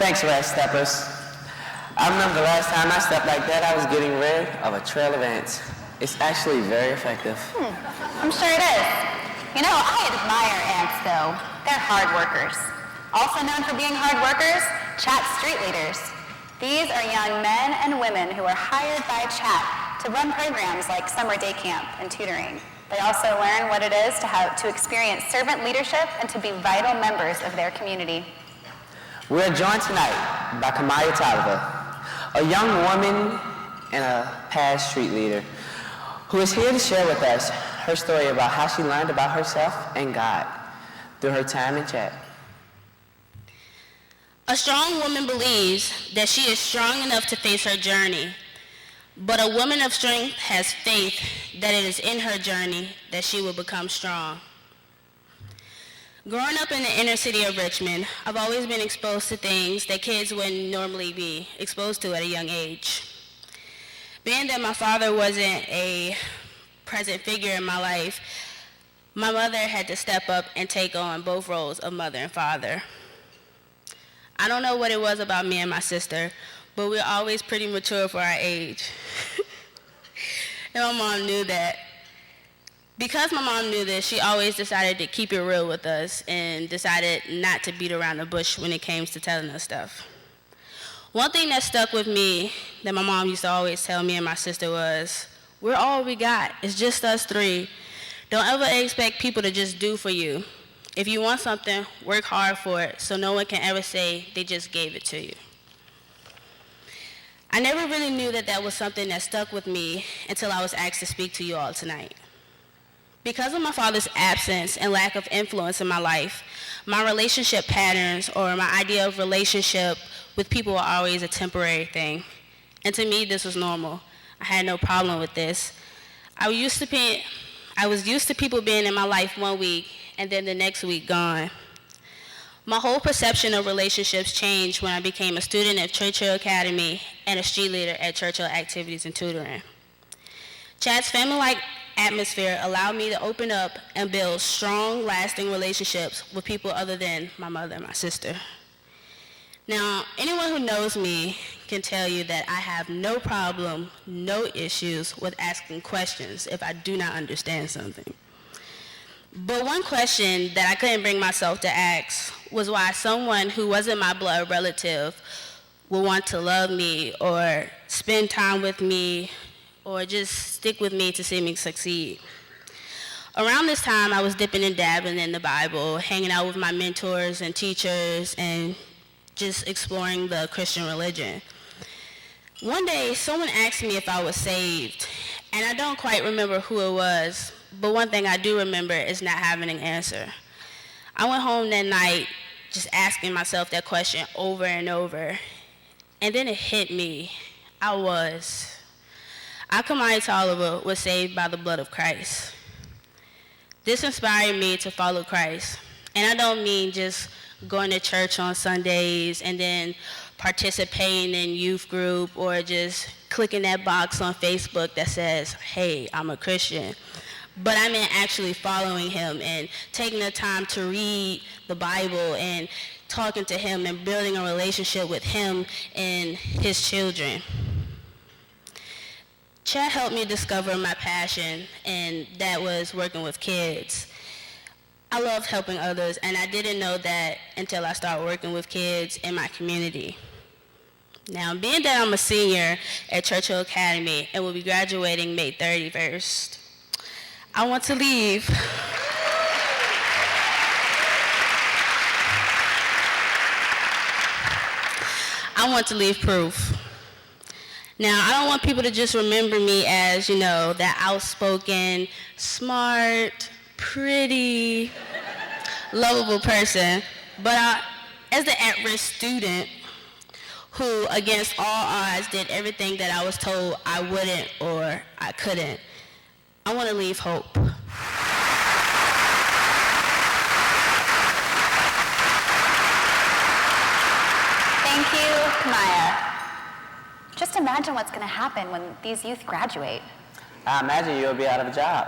Thanks, Rat Steppers. I remember the last time I stepped like that, I was getting rid of a trail of ants. It's actually very effective. I'm sure it is. You know, I admire ants, though. They're hard workers. Also known for being hard workers, Chat street leaders. These are young men and women who are hired by Chat to run programs like summer day camp and tutoring. They also learn what it is to experience servant leadership and to be vital members of their community. We're joined tonight by KaMaya's, a young woman and a past street leader who is here to share with us her story about how she learned about herself and God through her time in Chat. A strong woman believes that she is strong enough to face her journey, but a woman of strength has faith that it is in her journey that she will become strong. Growing up in the inner city of Richmond, I've always been exposed to things that kids wouldn't normally be exposed to at a young age. Being that my father wasn't a present figure in my life, my mother had to step up and take on both roles of mother and father. I don't know what it was about me and my sister, but we're always pretty mature for our age. And my mom knew that. Because my mom knew this, she always decided to keep it real with us and decided not to beat around the bush when it came to telling us stuff. One thing that stuck with me that my mom used to always tell me and my sister was, we're all we got. It's just us three. Don't ever expect people to just do for you. If you want something, work hard for it so no one can ever say they just gave it to you. I never really knew that that was something that stuck with me until I was asked to speak to you all tonight. Because of my father's absence and lack of influence in my life, my relationship patterns or my idea of relationship with people were always a temporary thing. And to me, this was normal. I had no problem with this. I was used to people being in my life one week and then the next week gone. My whole perception of relationships changed when I became a student at Churchill Academy and a street leader at Churchill Activities and Tutoring. Chat's family-like atmosphere allowed me to open up and build strong, lasting relationships with people other than my mother and my sister. Now, anyone who knows me can tell you that I have no problem, no issues with asking questions if I do not understand something. But one question that I couldn't bring myself to ask was why someone who wasn't my blood relative would want to love me or spend time with me or just stick with me to see me succeed. Around this time, I was dipping and dabbling in the Bible, hanging out with my mentors and teachers, and just exploring the Christian religion. One day, someone asked me if I was saved, and I don't quite remember who it was, but one thing I do remember is not having an answer. I went home that night just asking myself that question over and over, and then it hit me. KaMaya's was saved by the blood of Christ. This inspired me to follow Christ, and I don't mean just going to church on Sundays and then participating in youth group or just clicking that box on Facebook that says, hey, I'm a Christian. But I meant actually following him and taking the time to read the Bible and talking to him and building a relationship with him and his children. Chat helped me discover my passion, and that was working with kids. I love helping others, and I didn't know that until I started working with kids in my community. Now, being that I'm a senior at Churchill Academy and will be graduating May 31st, I want to leave proof. Now, I don't want people to just remember me as, that outspoken, smart, pretty, lovable person, but as the at-risk student who, against all odds, did everything that I was told I wouldn't or I couldn't, I want to leave hope. Thank you, KaMaya. Just imagine what's going to happen when these youth graduate. I imagine you'll be out of a job.